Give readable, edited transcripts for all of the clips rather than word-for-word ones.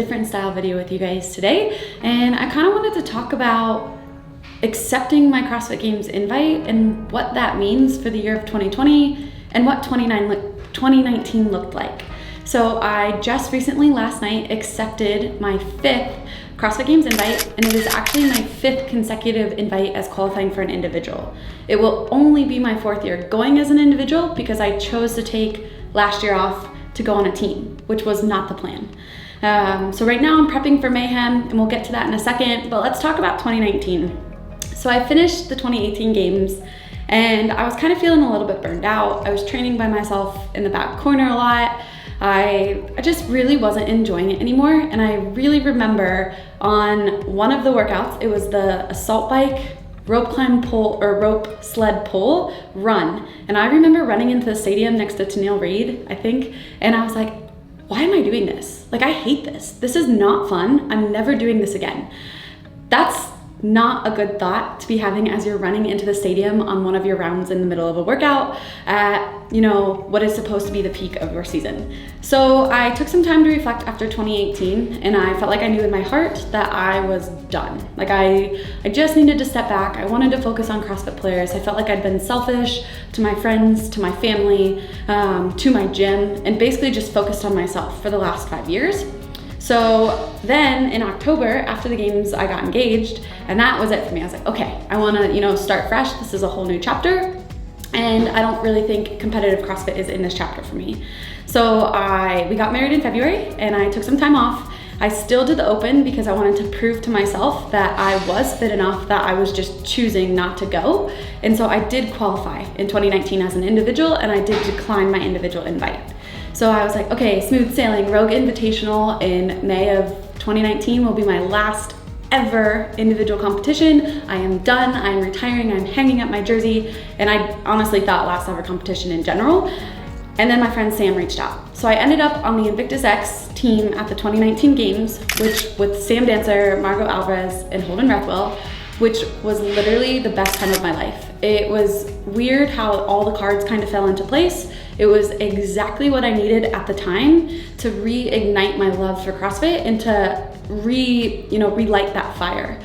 different style video with you guys today, and I kind of wanted to talk about accepting my CrossFit Games invite and what that means for the year of 2020 and what 2019 looked like. So I just recently, last night, accepted my 5th CrossFit Games invite, and it is actually my 5th consecutive invite as qualifying for an individual. It will only be my 4th year going as an individual because I chose to take last year off to go on a team, which was not the plan. So right now I'm prepping for Mayhem, and we'll get to that in a second, but let's talk about 2019. So I finished the 2018 games, and I was kind of feeling a little bit burned out. I was training by myself in the back corner a lot. I just really wasn't enjoying it anymore, and I really remember on one of the workouts, it was the assault bike rope climb pole or rope sled pole run, and I remember running into the stadium next to Tennille Reed, I think, and I was like, why am I doing this? Like, I hate this. This is not fun. I'm never doing this again. That's not a good thought to be having as you're running into the stadium on one of your rounds in the middle of a workout at, what is supposed to be the peak of your season. So I took some time to reflect after 2018, and I felt like I knew in my heart that I was done. Like I just needed to step back. I wanted to focus on CrossFit players. I felt like I'd been selfish to my friends, to my family, to my gym, and basically just focused on myself for the last 5 years. So then in October, after the games, I got engaged, and that was it for me. I was like, okay, I want to, start fresh. This is a whole new chapter, and I don't really think competitive CrossFit is in this chapter for me. So we got married in February, and I took some time off. I still did the open because I wanted to prove to myself that I was fit enough that I was just choosing not to go. And so I did qualify in 2019 as an individual, and I did decline my individual invite. So I was like, okay, smooth sailing. Rogue Invitational in May of 2019 will be my last ever individual competition. I am done, I'm retiring, I'm hanging up my jersey, and I honestly thought last ever competition in general. And then my friend Sam reached out. So I ended up on the Invictus X team at the 2019 games, which with Sam Dancer, Margot Alvarez, and Holden Reckwell, which was literally the best time of my life. It was weird how all the cards kind of fell into place. It was exactly what I needed at the time to reignite my love for CrossFit and to relight that fire.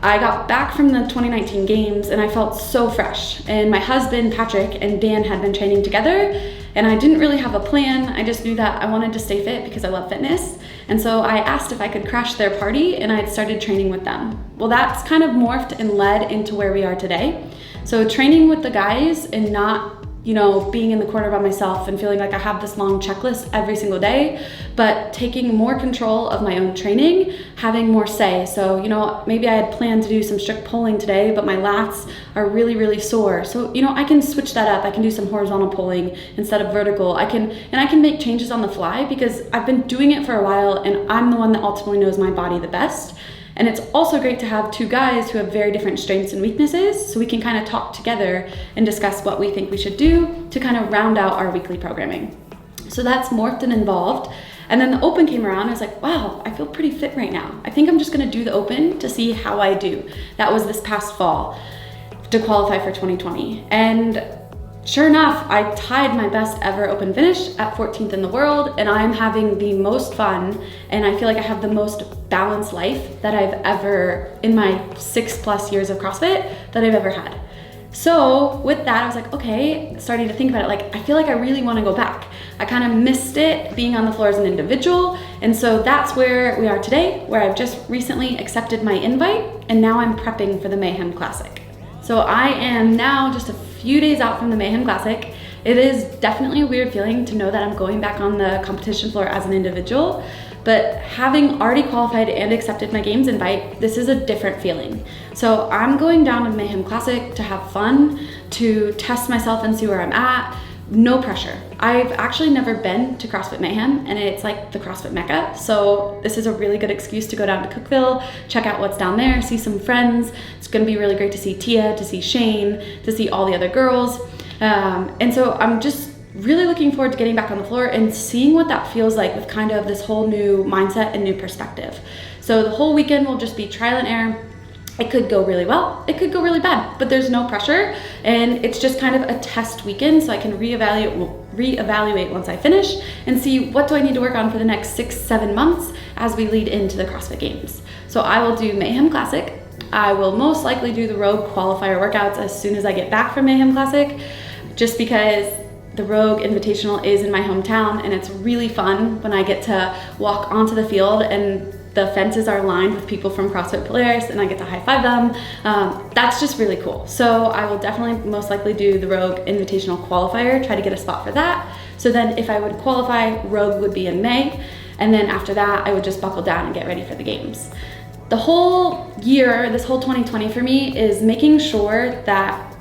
I got back from the 2019 games and I felt so fresh. And my husband, Patrick, and Dan had been training together, and I didn't really have a plan. I just knew that I wanted to stay fit because I love fitness. And so I asked if I could crash their party, and I had started training with them. Well, that's kind of morphed and led into where we are today. So training with the guys and not being in the corner by myself and feeling like I have this long checklist every single day, but taking more control of my own training, having more say. So, maybe I had planned to do some strict pulling today, but my lats are really, really sore. So, I can switch that up. I can do some horizontal pulling instead of vertical. I can make changes on the fly because I've been doing it for a while, and I'm the one that ultimately knows my body the best. And it's also great to have two guys who have very different strengths and weaknesses, so we can kind of talk together and discuss what we think we should do to kind of round out our weekly programming. So that's morphed and evolved. And then the open came around. I was like, wow, I feel pretty fit right now. I think I'm just gonna do the open to see how I do. That was this past fall to qualify for 2020. And sure enough, I tied my best ever open finish at 14th in the world, and I'm having the most fun, and I feel like I have the most balanced life that I've ever, in my 6+ years of CrossFit, that I've ever had. So with that, I was like, okay, starting to think about it, like, I feel like I really want to go back. I kind of missed it being on the floor as an individual, and so that's where we are today, where I've just recently accepted my invite, and now I'm prepping for the Mayhem Classic. So I am now just a few days out from the Mayhem Classic. It is definitely a weird feeling to know that I'm going back on the competition floor as an individual, but having already qualified and accepted my games invite, this is a different feeling. So I'm going down to the Mayhem Classic to have fun, to test myself and see where I'm at. No pressure. I've actually never been to CrossFit Mayhem, and it's like the CrossFit Mecca. So this is a really good excuse to go down to Cookeville, check out what's down there, see some friends. It's gonna be really great to see Tia, to see Shane, to see all the other girls. And so I'm just really looking forward to getting back on the floor and seeing what that feels like with kind of this whole new mindset and new perspective. So the whole weekend will just be trial and error. It could go really well, it could go really bad, but there's no pressure, and it's just kind of a test weekend so I can reevaluate reevaluate once I finish and see what do I need to work on for the next 6-7 months as we lead into the CrossFit Games. So I will do Mayhem Classic. I will most likely do the Rogue qualifier workouts as soon as I get back from Mayhem Classic, just because the Rogue Invitational is in my hometown and it's really fun when I get to walk onto the field and the fences are lined with people from CrossFit Polaris and I get to high five them. That's just really cool. So I will definitely most likely do the Rogue Invitational qualifier, try to get a spot for that. So then if I would qualify, Rogue would be in May. And then after that, I would just buckle down and get ready for the games. The whole year, this whole 2020 for me is making sure that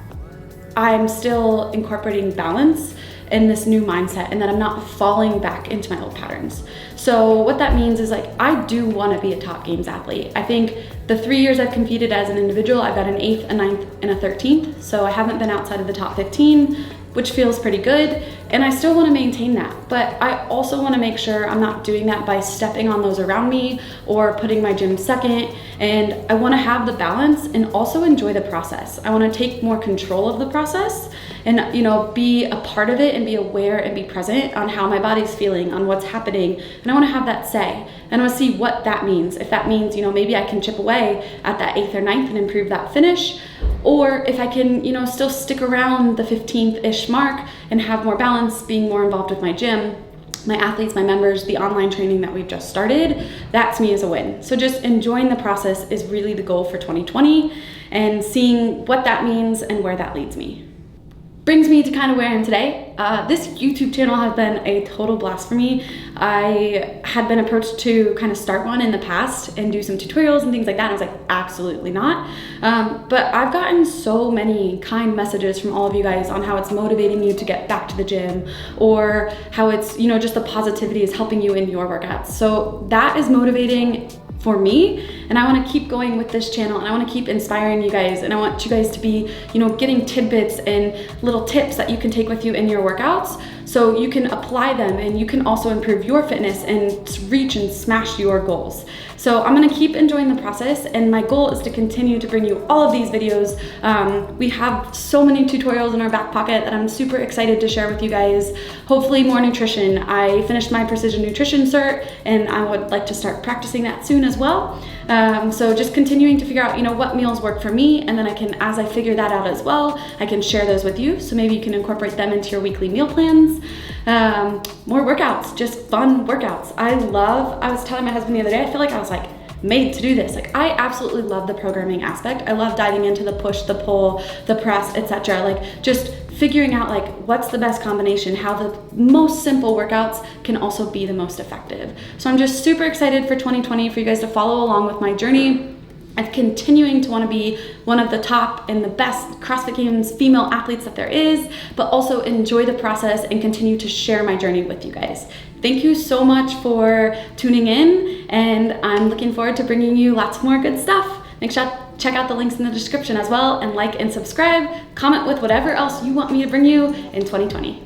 I'm still incorporating balance in this new mindset and that I'm not falling back into my old patterns. So what that means is like, I do want to be a top games athlete. I think the 3 years I've competed as an individual, I've got an 8th, a 9th, and a 13th. So I haven't been outside of the top 15, which feels pretty good. And I still want to maintain that. But I also want to make sure I'm not doing that by stepping on those around me or putting my gym second. And I want to have the balance and also enjoy the process. I want to take more control of the process and, you know, be a part of it and be aware and be present on how my body's feeling, on what's happening. And I want to have that say. And I want to see what that means. If that means, you know, maybe I can chip away at that 8th or 9th and improve that finish. Or if I can, you know, still stick around the 15th-ish mark and have more balance, being more involved with my gym, my athletes, my members, the online training that we've just started, that to me is a win. So just enjoying the process is really the goal for 2020 and seeing what that means and where that leads me. Brings me to kind of where I am today. This YouTube channel has been a total blast for me. I had been approached to kind of start one in the past and do some tutorials and things like that. And I was like, absolutely not. But I've gotten so many kind messages from all of you guys on how it's motivating you to get back to the gym, or how it's, you know, just the positivity is helping you in your workouts. So that is motivating for me, and I want to keep going with this channel, and I want to keep inspiring you guys, and I want you guys to be, you know, getting tidbits and little tips that you can take with you in your workouts so you can apply them and you can also improve your fitness and reach and smash your goals. So I'm going to keep enjoying the process, and my goal is to continue to bring you all of these videos. We have so many tutorials in our back pocket that I'm super excited to share with you guys. Hopefully more nutrition. I finished my precision nutrition cert and I would like to start practicing that soon as well. So just continuing to figure out, you know, what meals work for me, and then I can, as I figure that out as well, I can share those with you. So maybe you can incorporate them into your weekly meal plans. More workouts, just fun workouts. I was telling my husband the other day, I feel like I was like made to do this. Like, I absolutely love the programming aspect. I love diving into the push, the pull, the press, etc. Like just figuring out like what's the best combination, how the most simple workouts can also be the most effective. So I'm just super excited for 2020 for you guys to follow along with my journey of continuing to want to be one of the top and the best CrossFit Games female athletes that there is, but also enjoy the process and continue to share my journey with you guys. Thank you so much for tuning in, and I'm looking forward to bringing you lots more good stuff. Make sure to check out the links in the description as well, and like and subscribe, comment with whatever else you want me to bring you in 2020.